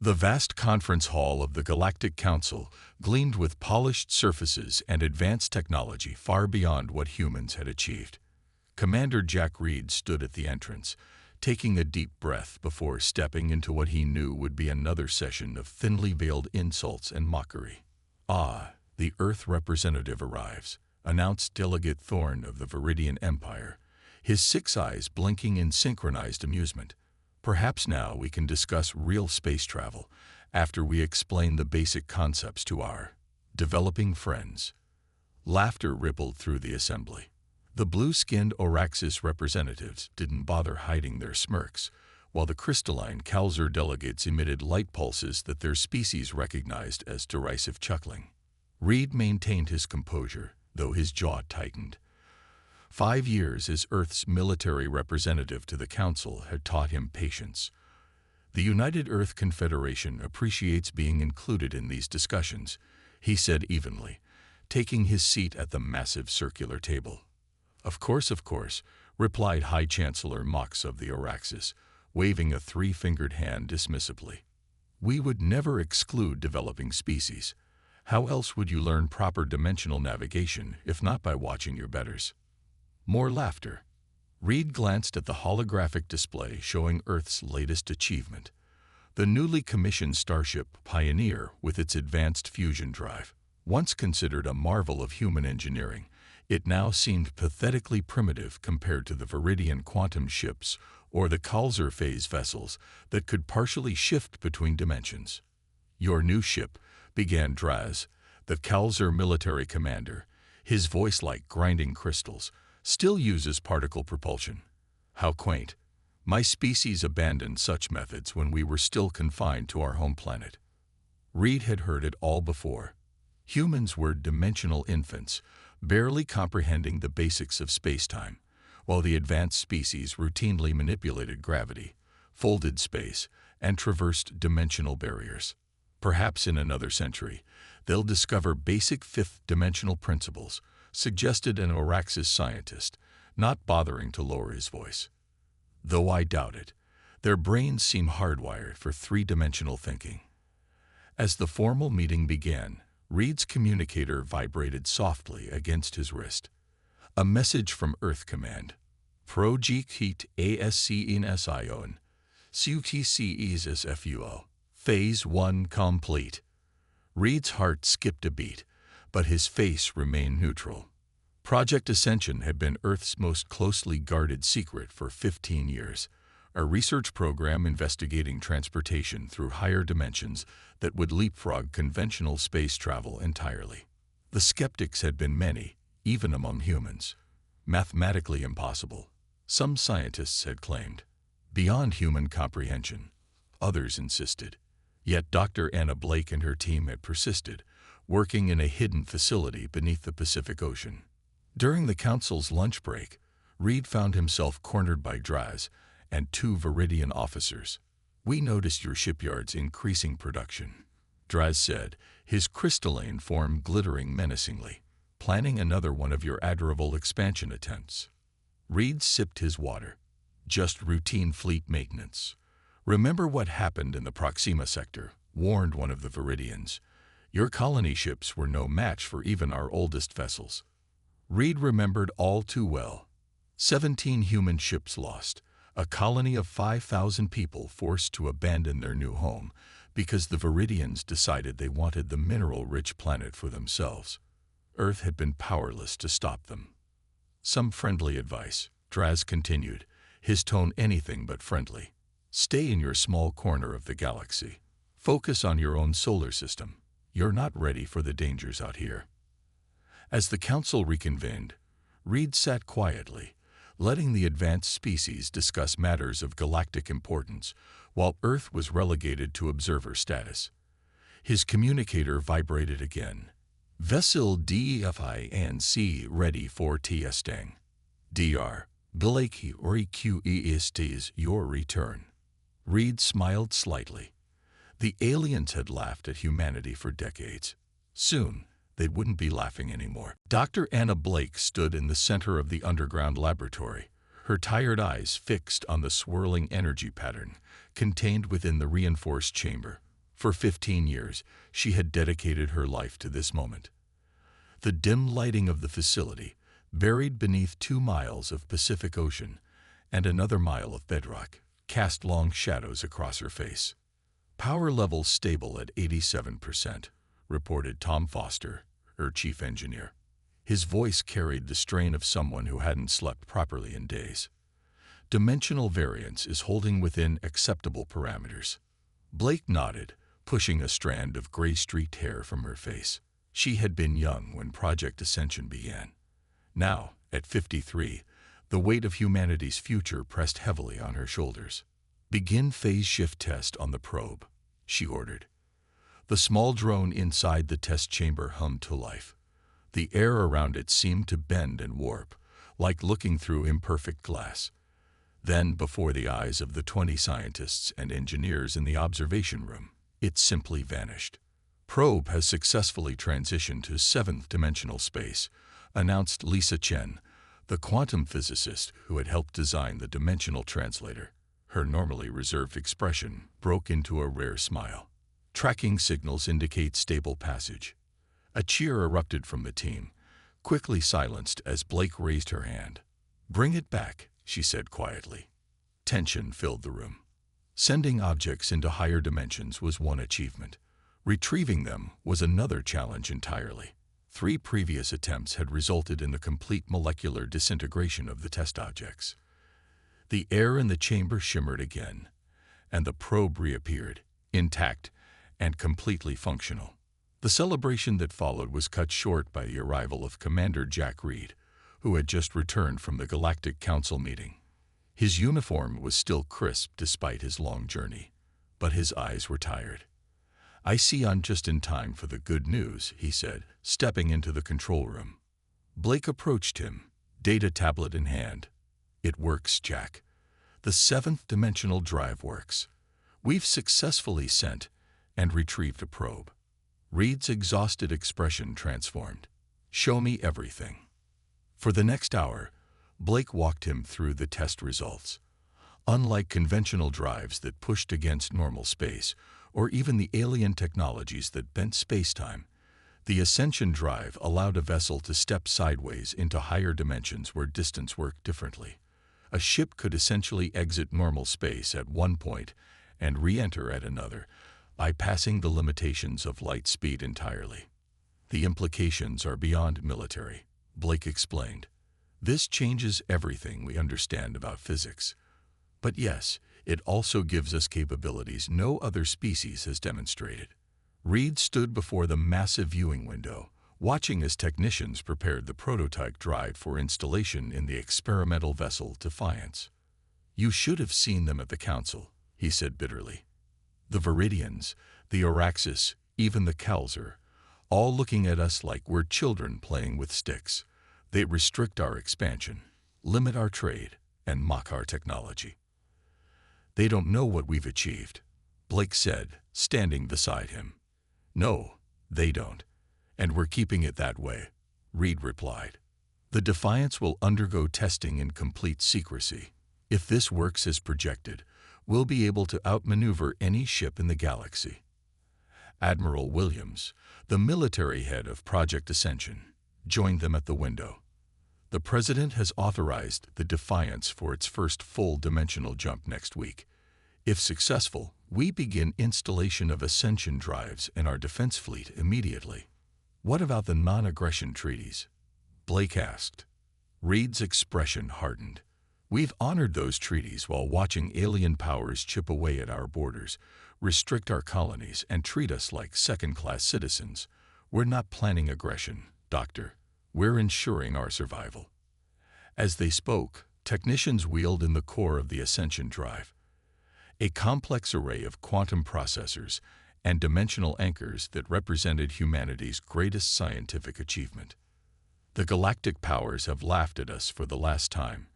The vast conference hall of the Galactic Council gleamed with polished surfaces and advanced technology far beyond what humans had achieved. Commander Jack Reed stood at the entrance, taking a deep breath before stepping into what he knew would be another session of thinly veiled insults and mockery. "Ah, the Earth representative arrives," announced Delegate Thorne of the Viridian Empire, his 6 eyes blinking in synchronized amusement. "Perhaps now we can discuss real space travel, after we explain the basic concepts to our developing friends." Laughter rippled through the assembly. The blue-skinned Oraxis representatives didn't bother hiding their smirks, while the crystalline Kalzur delegates emitted light pulses that their species recognized as derisive chuckling. Reed maintained his composure, though his jaw tightened. 5 years as Earth's military representative to the Council had taught him patience. "The United Earth Confederation appreciates being included in these discussions," he said evenly, taking his seat at the massive circular table. Of course," replied High Chancellor Mox of the Oraxis, waving a 3-fingered hand dismissively. "We would never exclude developing species. How else would you learn proper dimensional navigation if not by watching your betters?" More laughter. Reed glanced at the holographic display showing Earth's latest achievement, the newly commissioned starship Pioneer with its advanced fusion drive. Once considered a marvel of human engineering, it now seemed pathetically primitive compared to the Viridian quantum ships or the Kalzur phase vessels that could partially shift between dimensions. "Your new ship," began Draz, the Kalzur military commander, his voice like grinding crystals, "still uses particle propulsion. How quaint. My species abandoned such methods when we were still confined to our home planet." Reed had heard it all before. Humans were dimensional infants, barely comprehending the basics of spacetime, while the advanced species routinely manipulated gravity, folded space, and traversed dimensional barriers. "Perhaps in another century, they'll discover basic fifth-dimensional principles," suggested an Oraxis scientist, not bothering to lower his voice. "Though I doubt it. Their brains seem hardwired for 3-dimensional thinking." As the formal meeting began, Reed's communicator vibrated softly against his wrist. A message from Earth Command. "Project Heat ASCIN CUTCESFUO. Phase 1 complete." Reed's heart skipped a beat, but his face remained neutral. Project Ascension had been Earth's most closely guarded secret for 15 years, a research program investigating transportation through higher dimensions that would leapfrog conventional space travel entirely. The skeptics had been many, even among humans. Mathematically impossible, some scientists had claimed. Beyond human comprehension, others insisted. Yet Dr. Anna Blake and her team had persisted, working in a hidden facility beneath the Pacific Ocean. During the Council's lunch break, Reed found himself cornered by Draz and 2 Viridian officers. "We noticed your shipyard's increasing production," Draz said, his crystalline form glittering menacingly. "Planning another one of your admirable expansion attempts." Reed sipped his water. "Just routine fleet maintenance. Remember what happened in the Proxima sector," warned one of the Viridians. "Your colony ships were no match for even our oldest vessels." Reed remembered all too well. 17 human ships lost, a colony of 5,000 people forced to abandon their new home because the Viridians decided they wanted the mineral-rich planet for themselves. Earth had been powerless to stop them. "Some friendly advice," Draz continued, his tone anything but friendly. "Stay in your small corner of the galaxy. Focus on your own solar system. You're not ready for the dangers out here." As the Council reconvened, Reed sat quietly, letting the advanced species discuss matters of galactic importance, while Earth was relegated to observer status. His communicator vibrated again. "Vessel DEFINC ready for testing. Dr. Galactic requests your return." Reed smiled slightly. The aliens had laughed at humanity for decades. Soon, they wouldn't be laughing anymore. Dr. Anna Blake stood in the center of the underground laboratory, her tired eyes fixed on the swirling energy pattern contained within the reinforced chamber. For 15 years, she had dedicated her life to this moment. The dim lighting of the facility, buried beneath 2 miles of Pacific Ocean and another mile of bedrock, cast long shadows across her face. "Power levels stable at 87%, reported Tom Foster, her chief engineer. His voice carried the strain of someone who hadn't slept properly in days. "Dimensional variance is holding within acceptable parameters." Blake nodded, pushing a strand of gray-streaked hair from her face. She had been young when Project Ascension began. Now, at 53, the weight of humanity's future pressed heavily on her shoulders. "Begin phase shift test on the probe," she ordered. The small drone inside the test chamber hummed to life. The air around it seemed to bend and warp, like looking through imperfect glass. Then, before the eyes of the 20 scientists and engineers in the observation room, it simply vanished. "Probe has successfully transitioned to 7th dimensional space," announced Lisa Chen, the quantum physicist who had helped design the dimensional translator. Her normally reserved expression broke into a rare smile. "Tracking signals indicate stable passage." A cheer erupted from the team, quickly silenced as Blake raised her hand. "Bring it back," she said quietly. Tension filled the room. Sending objects into higher dimensions was one achievement. Retrieving them was another challenge entirely. 3 previous attempts had resulted in the complete molecular disintegration of the test objects. The air in the chamber shimmered again, and the probe reappeared, intact and completely functional. The celebration that followed was cut short by the arrival of Commander Jack Reed, who had just returned from the Galactic Council meeting. His uniform was still crisp despite his long journey, but his eyes were tired. "I see I'm just in time for the good news," he said, stepping into the control room. Blake approached him, data tablet in hand. "It works, Jack. The 7th dimensional drive works. We've successfully sent and retrieved a probe." Reed's exhausted expression transformed. "Show me everything." For the next hour, Blake walked him through the test results. Unlike conventional drives that pushed against normal space, or even the alien technologies that bent spacetime, the Ascension drive allowed a vessel to step sideways into higher dimensions where distance worked differently. A ship could essentially exit normal space at one point and re-enter at another, bypassing the limitations of light speed entirely. "The implications are beyond military," Blake explained. "This changes everything we understand about physics. But yes, it also gives us capabilities no other species has demonstrated." Reed stood before the massive viewing window, watching as technicians prepared the prototype drive for installation in the experimental vessel Defiance. "You should have seen them at the council," he said bitterly. "The Viridians, the Araxis, even the Kalzer, all looking at us like we're children playing with sticks. They restrict our expansion, limit our trade, and mock our technology." "They don't know what we've achieved," Blake said, standing beside him. "No, they don't, and we're keeping it that way," Reed replied. "The Defiance will undergo testing in complete secrecy. If this works as projected, we'll be able to outmaneuver any ship in the galaxy." Admiral Williams, the military head of Project Ascension, joined them at the window. "The President has authorized the Defiance for its first full dimensional jump next week. If successful, we begin installation of Ascension drives in our defense fleet immediately." "What about the non-aggression treaties?" Blake asked. Reed's expression hardened. "We've honored those treaties while watching alien powers chip away at our borders, restrict our colonies, and treat us like second-class citizens. We're not planning aggression, Doctor. We're ensuring our survival." As they spoke, technicians wheeled in the core of the Ascension drive, a complex array of quantum processors and dimensional anchors that represented humanity's greatest scientific achievement. "The galactic powers have laughed at us for the last time,"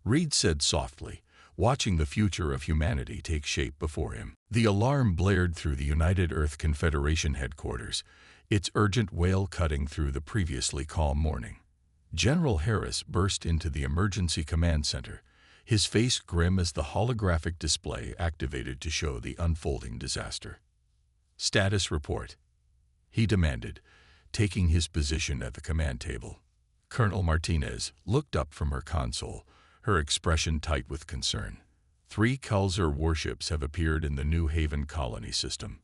Reed said softly, watching the future of humanity take shape before him. The alarm blared through the United Earth Confederation headquarters, its urgent wail cutting through the previously calm morning. General Harris burst into the emergency command center, his face grim as the holographic display activated to show the unfolding disaster. Status report, he demanded, taking his position at the command table. Colonel Martinez looked up from her console, her expression tight with concern. 3 Kulzar warships have appeared in the New Haven colony system.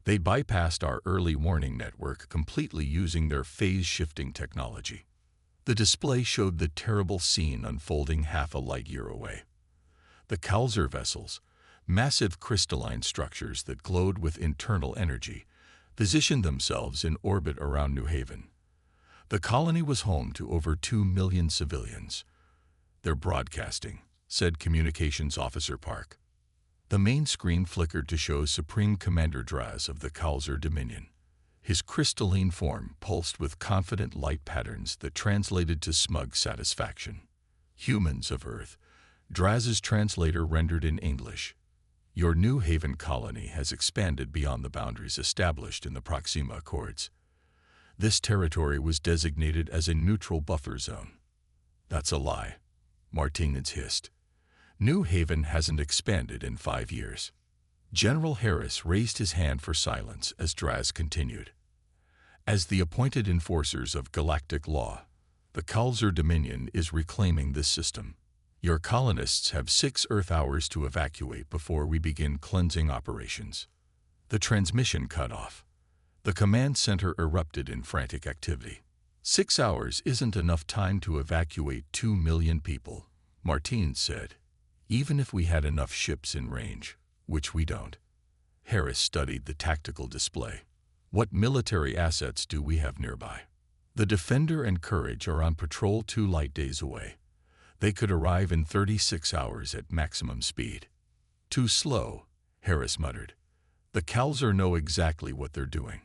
They bypassed our early warning network completely using their phase-shifting technology. The display showed the terrible scene unfolding half a light-year away. The Kulzar vessels, massive crystalline structures that glowed with internal energy, positioned themselves in orbit around New Haven. The colony was home to over 2 million civilians. "They're broadcasting," said Communications Officer Park. The main screen flickered to show Supreme Commander Draz of the Kulzar Dominion. His crystalline form pulsed with confident light patterns that translated to smug satisfaction. "Humans of Earth," Draz's translator rendered in English. "Your New Haven colony has expanded beyond the boundaries established in the Proxima Accords. This territory was designated as a neutral buffer zone." "That's a lie," Martinez hissed. "New Haven hasn't expanded in 5 years." General Harris raised his hand for silence as Draz continued. "As the appointed enforcers of galactic law, the Kulzar Dominion is reclaiming this system. Your colonists have 6 Earth hours to evacuate before we begin cleansing operations." The transmission cut off. The command center erupted in frantic activity. 6 hours isn't enough time to evacuate 2 million people, Martinez said. "Even if we had enough ships in range, which we don't." Harris studied the tactical display. "What military assets do we have nearby?" "The Defender and Courage are on patrol 2 light days away. They could arrive in 36 hours at maximum speed." "Too slow," Harris muttered. "The Kulzar know exactly what they're doing."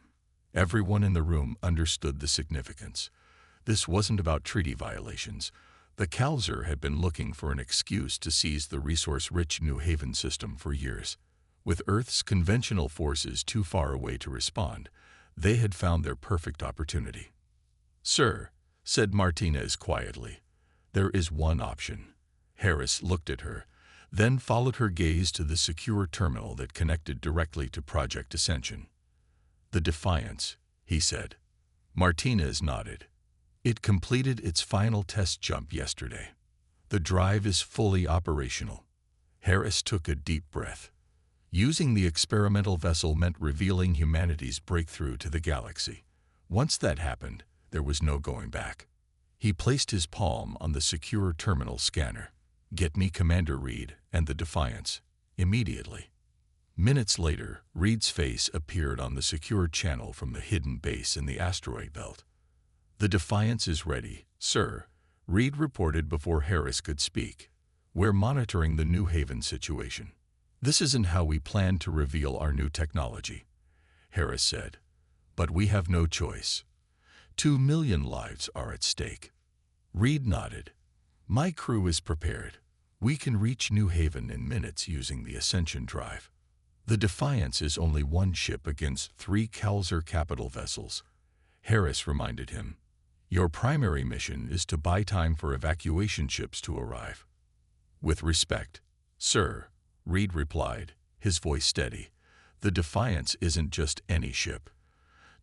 Everyone in the room understood the significance. This wasn't about treaty violations. The Kulzar had been looking for an excuse to seize the resource-rich New Haven system for years. With Earth's conventional forces too far away to respond, they had found their perfect opportunity. "Sir," said Martinez quietly, "there is one option." Harris looked at her, then followed her gaze to the secure terminal that connected directly to Project Ascension. "The Defiance," he said. Martinez nodded. "It completed its final test jump yesterday. The drive is fully operational." Harris took a deep breath. Using the experimental vessel meant revealing humanity's breakthrough to the galaxy. Once that happened, there was no going back. He placed his palm on the secure terminal scanner. "Get me Commander Reed and the Defiance, immediately." Minutes later, Reed's face appeared on the secure channel from the hidden base in the asteroid belt. "The Defiance is ready, sir," Reed reported before Harris could speak. "We're monitoring the New Haven situation. This isn't how we plan to reveal our new technology," Harris said. "But we have no choice. 2 million lives are at stake." Reed nodded. "My crew is prepared. We can reach New Haven in minutes using the Ascension drive." "The Defiance is only 1 ship against 3 Kulzar capital vessels," Harris reminded him. "Your primary mission is to buy time for evacuation ships to arrive." "With respect, sir," Reed replied, his voice steady. "The Defiance isn't just any ship.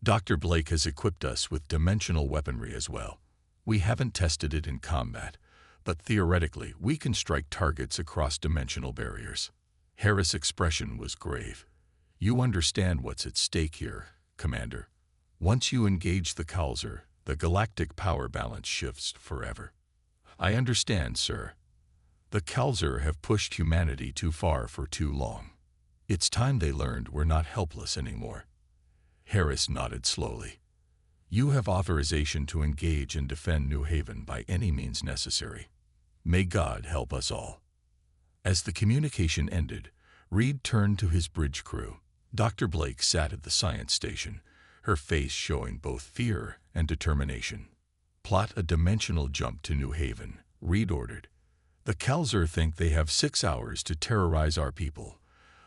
Dr. Blake has equipped us with dimensional weaponry as well. We haven't tested it in combat, but theoretically we can strike targets across dimensional barriers." Harris' expression was grave. "You understand what's at stake here, Commander. Once you engage the Kulzar, the galactic power balance shifts forever." "I understand, sir. The Kulzar have pushed humanity too far for too long. It's time they learned we're not helpless anymore." Harris nodded slowly. "You have authorization to engage and defend New Haven by any means necessary. May God help us all." As the communication ended, Reed turned to his bridge crew. Dr. Blake sat at the science station, her face showing both fear and determination. "Plot a dimensional jump to New Haven," Reed ordered. "The Kulzar think they have 6 hours to terrorize our people.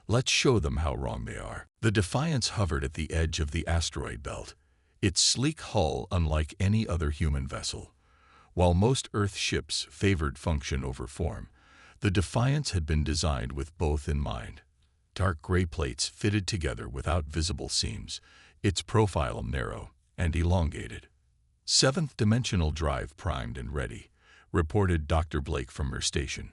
Let's show them how wrong they are." The Defiance hovered at the edge of the asteroid belt, its sleek hull unlike any other human vessel. While most Earth ships favored function over form, the Defiance had been designed with both in mind. dark gray plates fitted together without visible seams, its profile narrow and elongated. Seventh dimensional drive primed and ready, reported Dr. Blake from her station.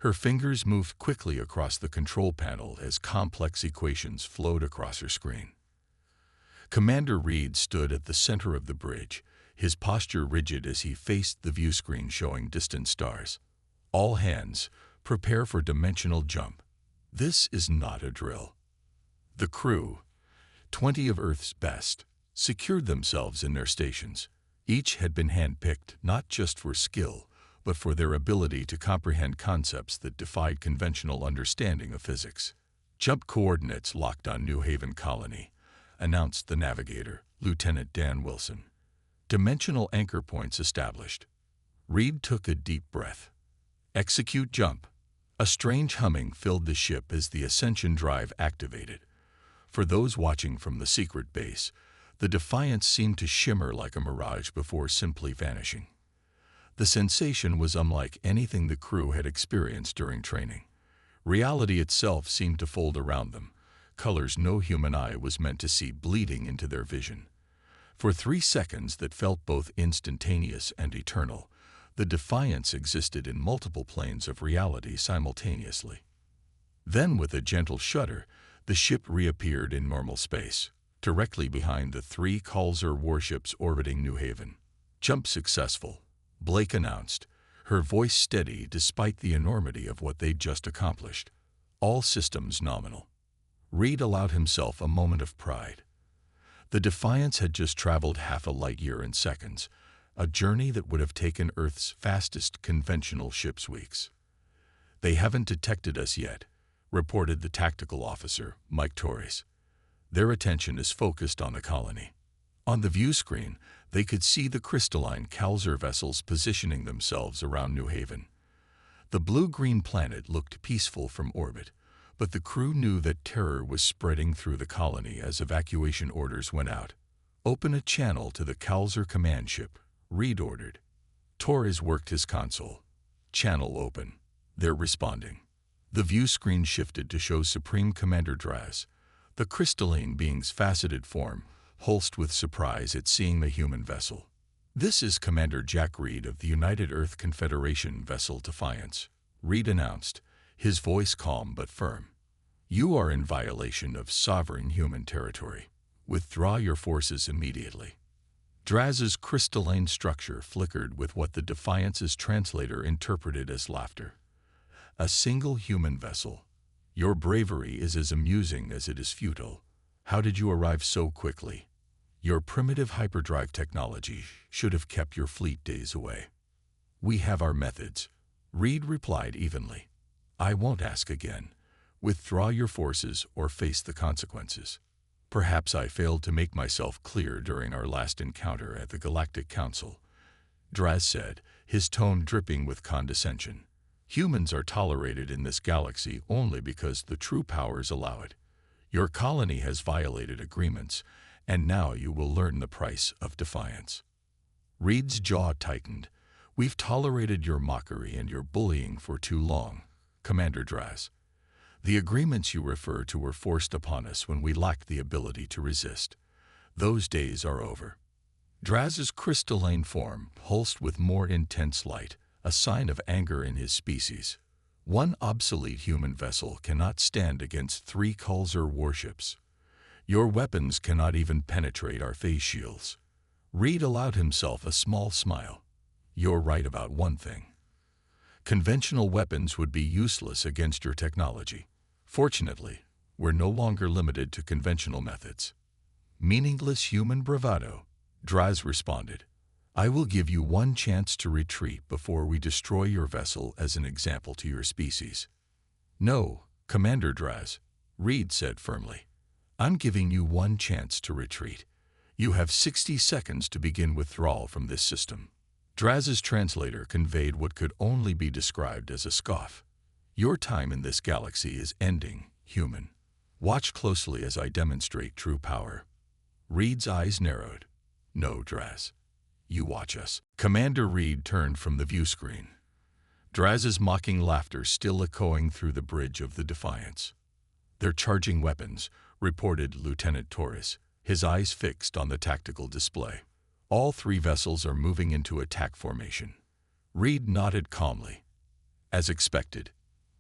Her fingers moved quickly across the control panel as complex equations flowed across her screen. Commander Reed stood at the center of the bridge, his posture rigid as he faced the view screen showing distant stars. All hands, prepare for dimensional jump. This is not a drill. The crew, 20 of Earth's best, secured themselves in their stations. Each had been handpicked not just for skill, but for their ability to comprehend concepts that defied conventional understanding of physics. Jump coordinates locked on New Haven Colony, announced the navigator, Lieutenant Dan Wilson. Dimensional anchor points established. Reed took a deep breath. Execute jump. A strange humming filled the ship as the ascension drive activated. For those watching from the secret base, the Defiance seemed to shimmer like a mirage before simply vanishing. The sensation was unlike anything the crew had experienced during training. Reality itself seemed to fold around them, colors no human eye was meant to see bleeding into their vision. For 3 seconds that felt both instantaneous and eternal, the Defiance existed in multiple planes of reality simultaneously. Then, with a gentle shudder, the ship reappeared in normal space, directly behind the 3 Kalzer warships orbiting New Haven. Jump successful, Blake announced, her voice steady despite the enormity of what they'd just accomplished. All systems nominal. Reed allowed himself a moment of pride. The Defiance had just traveled half a light year in seconds, a journey that would have taken Earth's fastest conventional ships weeks. They haven't detected us yet, reported the tactical officer, Mike Torres. Their attention is focused on the colony. On the view screen, they could see the crystalline Kalzer vessels positioning themselves around New Haven. The blue-green planet looked peaceful from orbit, but the crew knew that terror was spreading through the colony as evacuation orders went out. Open a channel to the Kalzer command ship, Reed ordered. Torres worked his console. Channel open. They're responding. The view screen shifted to show Supreme Commander Draz, the crystalline being's faceted form, pulsed with surprise at seeing the human vessel. This is Commander Jack Reed of the United Earth Confederation vessel Defiance, Reed announced, his voice calm but firm. You are in violation of sovereign human territory. Withdraw your forces immediately. Draz's crystalline structure flickered with what the Defiance's translator interpreted as laughter. A single human vessel. Your bravery is as amusing as it is futile. How did you arrive so quickly? Your primitive hyperdrive technology should have kept your fleet days away. We have our methods, Reed replied evenly. I won't ask again. Withdraw your forces or face the consequences. Perhaps I failed to make myself clear during our last encounter at the Galactic Council, Draz said, his tone dripping with condescension. Humans are tolerated in this galaxy only because the true powers allow it. Your colony has violated agreements, and now you will learn the price of defiance. Reed's jaw tightened. We've tolerated your mockery and your bullying for too long, Commander Draz. The agreements you refer to were forced upon us when we lacked the ability to resist. Those days are over. Draz's crystalline form pulsed with more intense light, a sign of anger in his species. One obsolete human vessel cannot stand against 3 Kalzer warships. Your weapons cannot even penetrate our phase shields. Reed allowed himself a small smile. You're right about one thing. Conventional weapons would be useless against your technology. Fortunately, we're no longer limited to conventional methods. Meaningless human bravado, Draz responded. I will give you one chance to retreat before we destroy your vessel as an example to your species. No, Commander Draz, Reed said firmly. I'm giving you one chance to retreat. You have 60 seconds to begin withdrawal from this system. Draz's translator conveyed what could only be described as a scoff. Your time in this galaxy is ending, human. Watch closely as I demonstrate true power. Reed's eyes narrowed. No, Draz. You watch us. Commander Reed turned from the view screen. Draz's mocking laughter still echoing through the bridge of the Defiance. "They're charging weapons," reported Lieutenant Torres, his eyes fixed on the tactical display. "All three vessels are moving into attack formation." Reed nodded calmly. "As expected.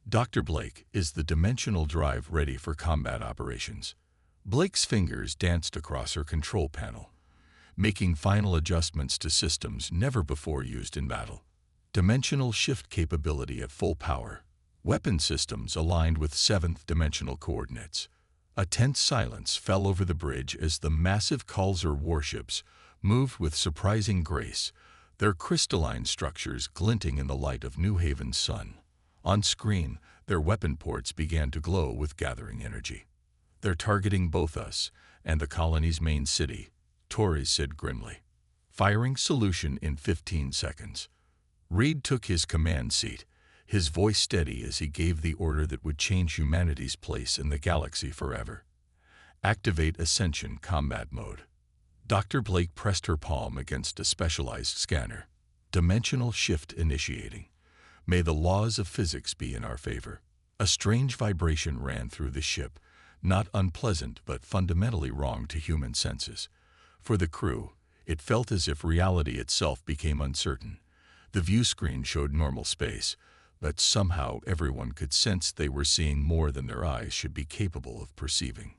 Dr. Blake, is the dimensional drive ready for combat operations?" Blake's fingers danced across her control panel, making final adjustments to systems never before used in battle. Dimensional shift capability at full power. Weapon systems aligned with seventh dimensional coordinates. A tense silence fell over the bridge as the massive Kalzer warships moved with surprising grace, their crystalline structures glinting in the light of New Haven's sun. On screen, their weapon ports began to glow with gathering energy. "They're targeting both us and the colony's main city," Torres said grimly. "Firing solution in 15 seconds. Reed took his command seat, his voice steady as he gave the order that would change humanity's place in the galaxy forever. "Activate Ascension Combat Mode." Dr. Blake pressed her palm against a specialized scanner. "Dimensional shift initiating. May the laws of physics be in our favor." A strange vibration ran through the ship, not unpleasant but fundamentally wrong to human senses. For the crew, it felt as if reality itself became uncertain. The view screen showed normal space, but somehow everyone could sense they were seeing more than their eyes should be capable of perceiving.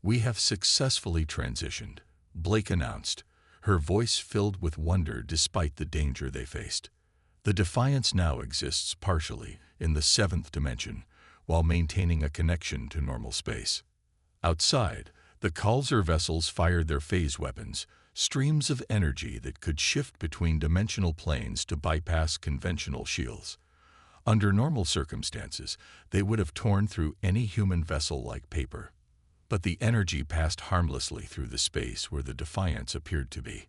"We have successfully transitioned," Blake announced, her voice filled with wonder despite the danger they faced. "The Defiance now exists partially in the seventh dimension, while maintaining a connection to normal space." Outside, the Kalzer vessels fired their phase weapons, streams of energy that could shift between dimensional planes to bypass conventional shields. Under normal circumstances, they would have torn through any human vessel like paper. But the energy passed harmlessly through the space where the Defiance appeared to be.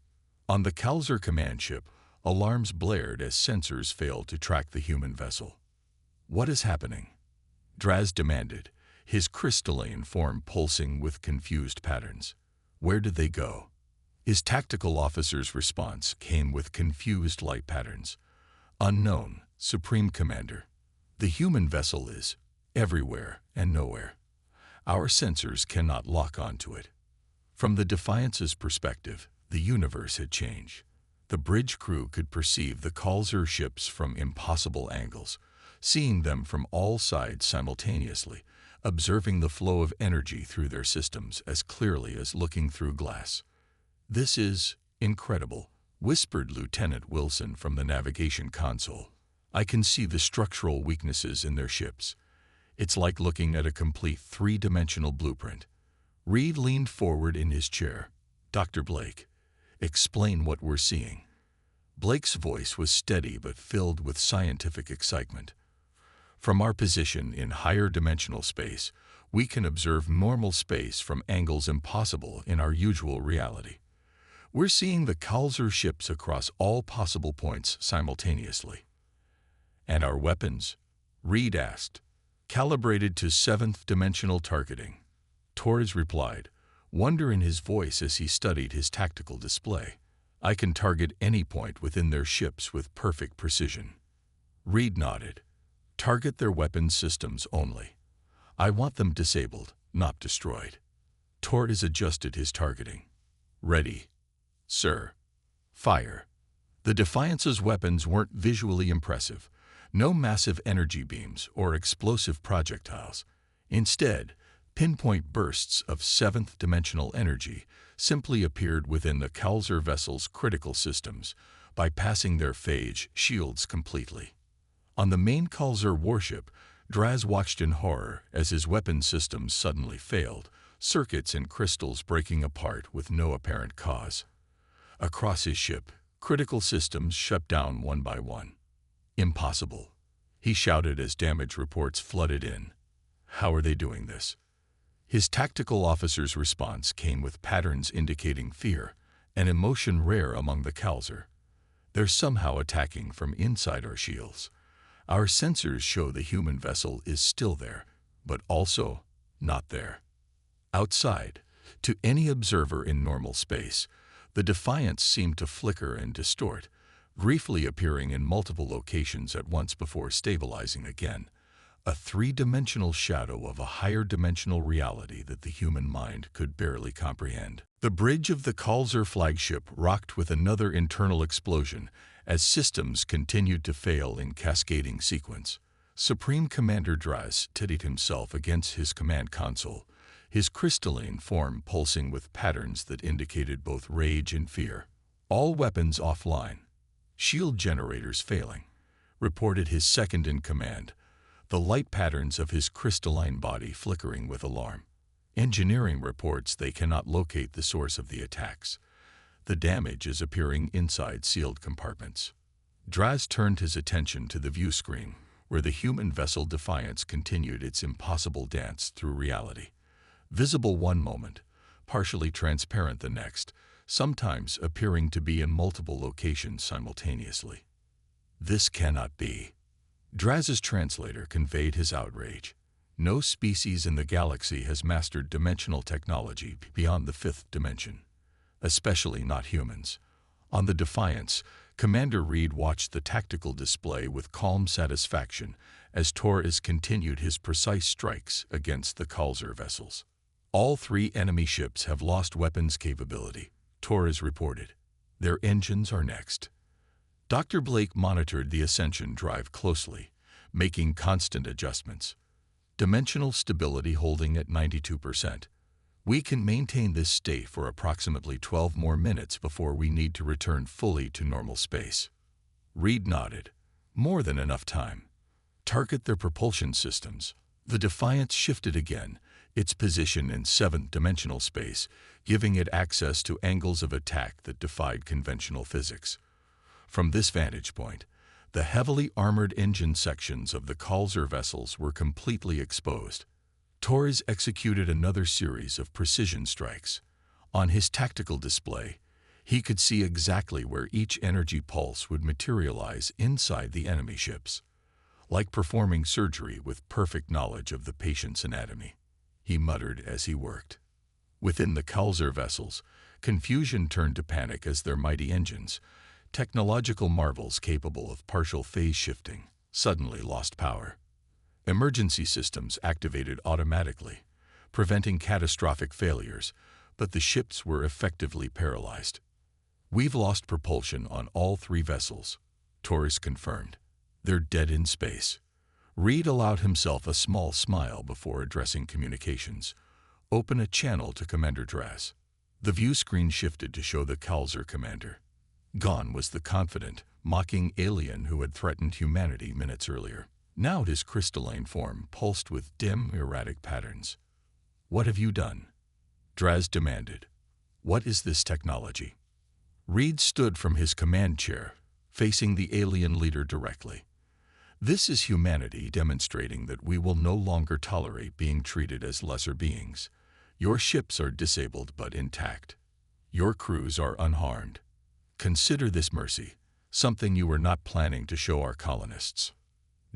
On the Kalzer command ship, alarms blared as sensors failed to track the human vessel. "What is happening?" Draz demanded, his crystalline form pulsing with confused patterns. "Where did they go?" His tactical officer's response came with confused light patterns. "Unknown, Supreme Commander. The human vessel is everywhere and nowhere. Our sensors cannot lock onto it." From the Defiance's perspective, the universe had changed. The bridge crew could perceive the Kalzer ships from impossible angles, seeing them from all sides simultaneously, observing the flow of energy through their systems as clearly as looking through glass. "This is incredible," whispered Lieutenant Wilson from the navigation console. "I can see the structural weaknesses in their ships. It's like looking at a complete three-dimensional blueprint." Reed leaned forward in his chair. "Dr. Blake, explain what we're seeing." Blake's voice was steady but filled with scientific excitement. "From our position in higher dimensional space, we can observe normal space from angles impossible in our usual reality. We're seeing the Kalzer ships across all possible points simultaneously." "And our weapons?" Reed asked. "Calibrated to seventh dimensional targeting," Torres replied, wonder in his voice as he studied his tactical display. "I can target any point within their ships with perfect precision." Reed nodded. "Target their weapons systems only. I want them disabled, not destroyed." Torres adjusted his targeting. "Ready, sir." "Fire." The Defiance's weapons weren't visually impressive. No massive energy beams or explosive projectiles. Instead, pinpoint bursts of seventh-dimensional energy simply appeared within the Kalzer vessel's critical systems, bypassing their phage shields completely. On the main Kalzer warship, Draz watched in horror as his weapon systems suddenly failed, circuits and crystals breaking apart with no apparent cause. Across his ship, critical systems shut down one by one. "Impossible," he shouted as damage reports flooded in. "How are they doing this?" His tactical officer's response came with patterns indicating fear, an emotion rare among the Kalzer. "They're somehow attacking from inside our shields. Our sensors show the human vessel is still there, but also not there." Outside, to any observer in normal space, the Defiance seemed to flicker and distort, briefly appearing in multiple locations at once before stabilizing again. a three-dimensional shadow of a higher dimensional reality that the human mind could barely comprehend. The bridge of the Kalzer flagship rocked with another internal explosion as systems continued to fail in cascading sequence. Supreme Commander Draz steadied himself against his command console, his crystalline form pulsing with patterns that indicated both rage and fear. All weapons offline. Shield generators failing, reported his second-in-command, the light patterns of his crystalline body flickering with alarm. Engineering reports they cannot locate the source of the attacks. The damage is appearing inside sealed compartments. Draz turned his attention to the view screen, where the human vessel Defiance continued its impossible dance through reality. Visible one moment, partially transparent the next, sometimes appearing to be in multiple locations simultaneously. This cannot be. Draz's translator conveyed his outrage. No species in the galaxy has mastered dimensional technology beyond the fifth dimension, especially not humans. On the Defiance, Commander Reed watched the tactical display with calm satisfaction as Torres continued his precise strikes against the Kalzer vessels. All three enemy ships have lost weapons capability, Torres reported. Their engines are next. Dr. Blake monitored the ascension drive closely, making constant adjustments. Dimensional stability holding at 92%. We can maintain this state for approximately 12 more minutes before we need to return fully to normal space. Reed nodded. More than enough time. Target their propulsion systems. The Defiance shifted again, its position in seventh-dimensional space, giving it access to angles of attack that defied conventional physics. From this vantage point, the heavily armored engine sections of the Kalzer vessels were completely exposed. Torres executed another series of precision strikes. On his tactical display, he could see exactly where each energy pulse would materialize inside the enemy ships. Like performing surgery with perfect knowledge of the patient's anatomy, he muttered as he worked. Within the Kalzer vessels, confusion turned to panic as their mighty engines, technological marvels capable of partial phase shifting, suddenly lost power. Emergency systems activated automatically, preventing catastrophic failures, but the ships were effectively paralyzed. We've lost propulsion on all three vessels, Torres confirmed. They're dead in space. Reed allowed himself a small smile before addressing communications. Open a channel to Commander Draz. The view screen shifted to show the Kalzer commander. Gone was the confident, mocking alien who had threatened humanity minutes earlier. Now his crystalline form pulsed with dim, erratic patterns. What have you done? Draz demanded. What is this technology? Reed stood from his command chair, facing the alien leader directly. This is humanity demonstrating that we will no longer tolerate being treated as lesser beings. Your ships are disabled but intact. Your crews are unharmed. Consider this mercy, something you were not planning to show our colonists.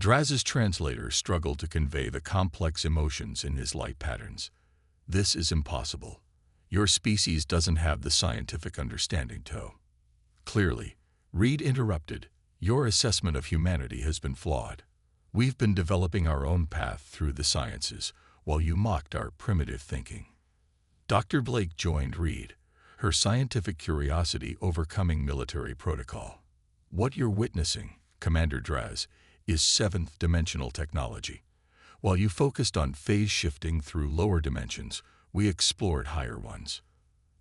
Draz's translator struggled to convey the complex emotions in his light patterns. This is impossible. Your species doesn't have the scientific understanding to. Clearly, Reed interrupted. Your assessment of humanity has been flawed. We've been developing our own path through the sciences, while you mocked our primitive thinking. Dr. Blake joined Reed, her scientific curiosity overcoming military protocol. What you're witnessing, Commander Draz, is seventh-dimensional technology. While you focused on phase shifting through lower dimensions, we explored higher ones.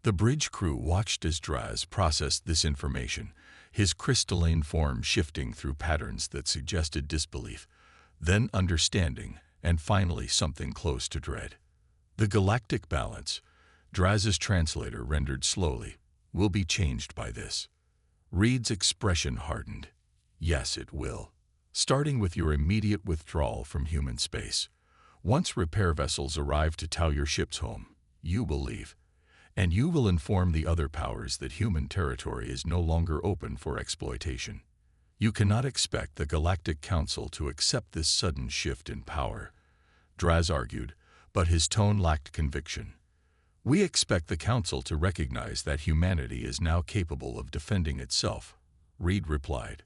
The bridge crew watched as Draz processed this information, his crystalline form shifting through patterns that suggested disbelief, then understanding, and finally something close to dread. The galactic balance, Draz's translator rendered slowly, will be changed by this. Reed's expression hardened. Yes, it will. Starting with your immediate withdrawal from human space. Once repair vessels arrive to tow your ships home, you will leave. And you will inform the other powers that human territory is no longer open for exploitation. You cannot expect the Galactic Council to accept this sudden shift in power, Draz argued, but his tone lacked conviction. We expect the Council to recognize that humanity is now capable of defending itself, Reed replied.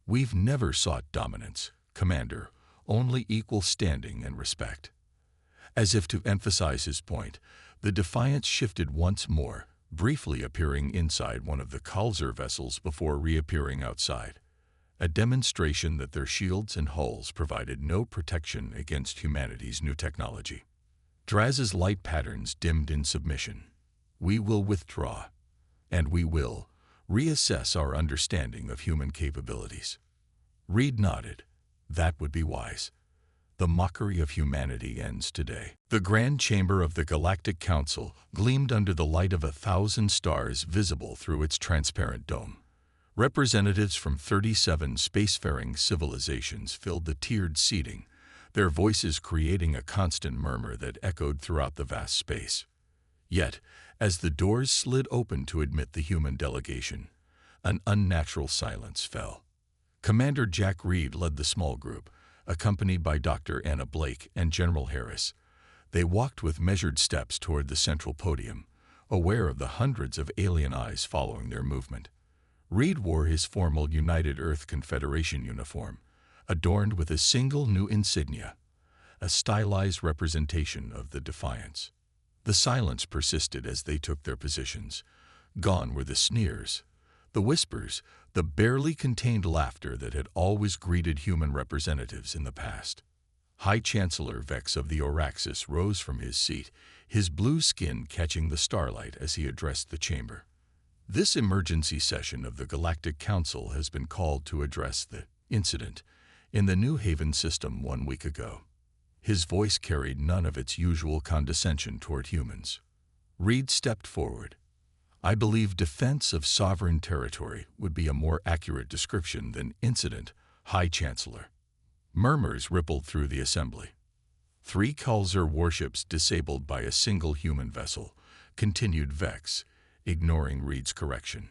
We've never sought dominance, Commander, only equal standing and respect. As if to emphasize his point, the Defiance shifted once more, briefly appearing inside one of the Kalzer vessels before reappearing outside, a demonstration that their shields and hulls provided no protection against humanity's new technology. Draz's light patterns dimmed in submission. We will withdraw, and we will reassess our understanding of human capabilities. Reed nodded. That would be wise. The mockery of humanity ends today. The grand chamber of the Galactic Council gleamed under the light of 1,000 stars visible through its transparent dome. Representatives from 37 spacefaring civilizations filled the tiered seating, their voices creating a constant murmur that echoed throughout the vast space. Yet, as the doors slid open to admit the human delegation, an unnatural silence fell. Commander Jack Reed led the small group, accompanied by Dr. Anna Blake and General Harris. They walked with measured steps toward the central podium, aware of the hundreds of alien eyes following their movement. Reed wore his formal United Earth Confederation uniform, adorned with a single new insignia, a stylized representation of the Defiance. The silence persisted as they took their positions. Gone were the sneers, the whispers, the barely contained laughter that had always greeted human representatives in the past. High Chancellor Vex of the Oraxis rose from his seat, his blue skin catching the starlight as he addressed the chamber. This emergency session of the Galactic Council has been called to address the incident in the New Haven system 1 week ago. His voice carried none of its usual condescension toward humans. Reed stepped forward. I believe defense of sovereign territory would be a more accurate description than incident, High Chancellor. Murmurs rippled through the assembly. 3 Kalzer warships disabled by a single human vessel, continued Vex, ignoring Reed's correction.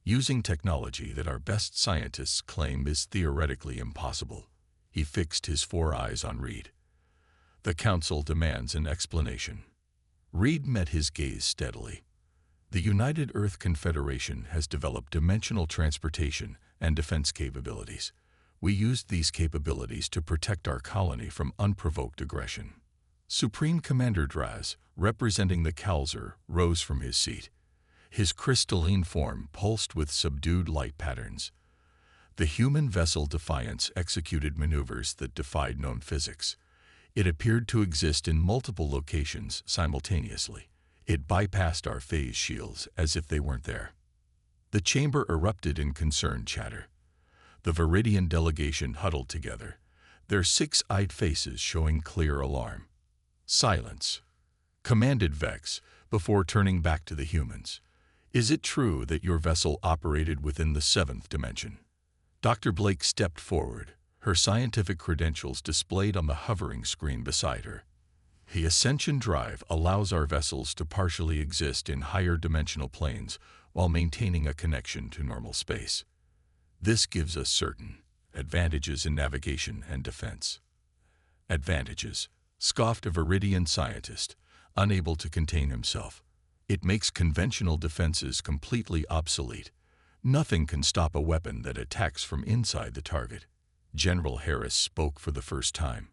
Using technology that our best scientists claim is theoretically impossible. He fixed his 4 eyes on Reed. The Council demands an explanation. Reed met his gaze steadily. The United Earth Confederation has developed dimensional transportation and defense capabilities. We used these capabilities to protect our colony from unprovoked aggression. Supreme Commander Draz, representing the Kalzer, rose from his seat. His crystalline form pulsed with subdued light patterns. The human vessel Defiance executed maneuvers that defied known physics. It appeared to exist in multiple locations simultaneously. It bypassed our phase shields as if they weren't there. The chamber erupted in concerned chatter. The Viridian delegation huddled together, their 6-eyed faces showing clear alarm. Silence, commanded Vex, before turning back to the humans. Is it true that your vessel operated within the 7th dimension? Dr. Blake stepped forward, her scientific credentials displayed on the hovering screen beside her. The Ascension Drive allows our vessels to partially exist in higher dimensional planes while maintaining a connection to normal space. This gives us certain advantages in navigation and defense. Advantages, scoffed a Viridian scientist, unable to contain himself. It makes conventional defenses completely obsolete. Nothing can stop a weapon that attacks from inside the target. General Harris spoke for the first time,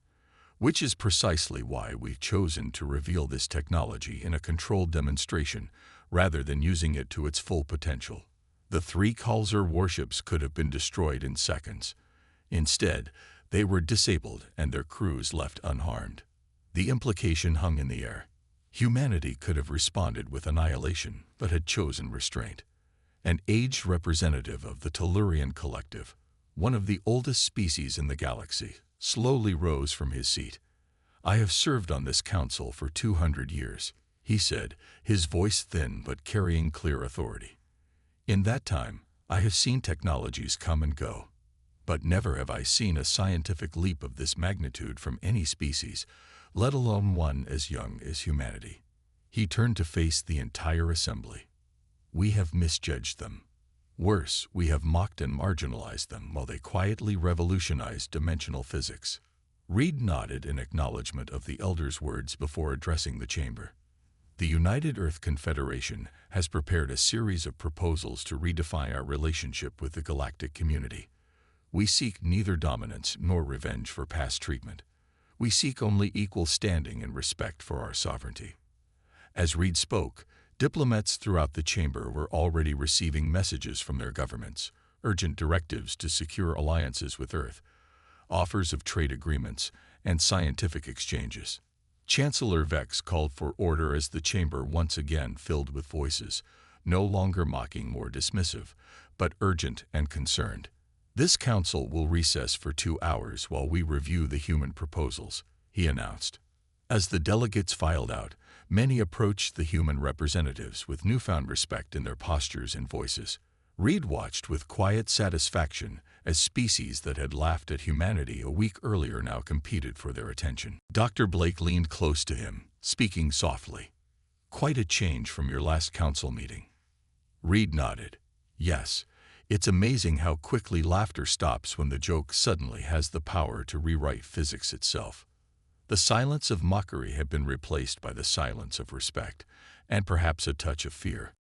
which is precisely why we've chosen to reveal this technology in a controlled demonstration rather than using it to its full potential. The 3 Kalzer warships could have been destroyed in seconds. Instead, they were disabled and their crews left unharmed. The implication hung in the air. Humanity could have responded with annihilation, but had chosen restraint. An aged representative of the Tellurian Collective, one of the oldest species in the galaxy, slowly rose from his seat. I have served on this council for 200 years, he said, his voice thin but carrying clear authority. In that time, I have seen technologies come and go, but never have I seen a scientific leap of this magnitude from any species, let alone one as young as humanity. He turned to face the entire assembly. We have misjudged them. Worse, we have mocked and marginalized them while they quietly revolutionized dimensional physics. Reed nodded in acknowledgement of the elder's words before addressing the chamber. The United Earth Confederation has prepared a series of proposals to redefine our relationship with the galactic community. We seek neither dominance nor revenge for past treatment. We seek only equal standing and respect for our sovereignty. As Reed spoke, diplomats throughout the chamber were already receiving messages from their governments, urgent directives to secure alliances with Earth, offers of trade agreements, and scientific exchanges. Chancellor Vex called for order as the chamber once again filled with voices, no longer mocking or dismissive, but urgent and concerned. This council will recess for 2 hours while we review the human proposals, he announced. As the delegates filed out, many approached the human representatives with newfound respect in their postures and voices. Reed watched with quiet satisfaction as species that had laughed at humanity a week earlier now competed for their attention. Dr. Blake leaned close to him, speaking softly. "Quite a change from your last council meeting." Reed nodded. "Yes, it's amazing how quickly laughter stops when the joke suddenly has the power to rewrite physics itself." The silence of mockery had been replaced by the silence of respect, and perhaps a touch of fear.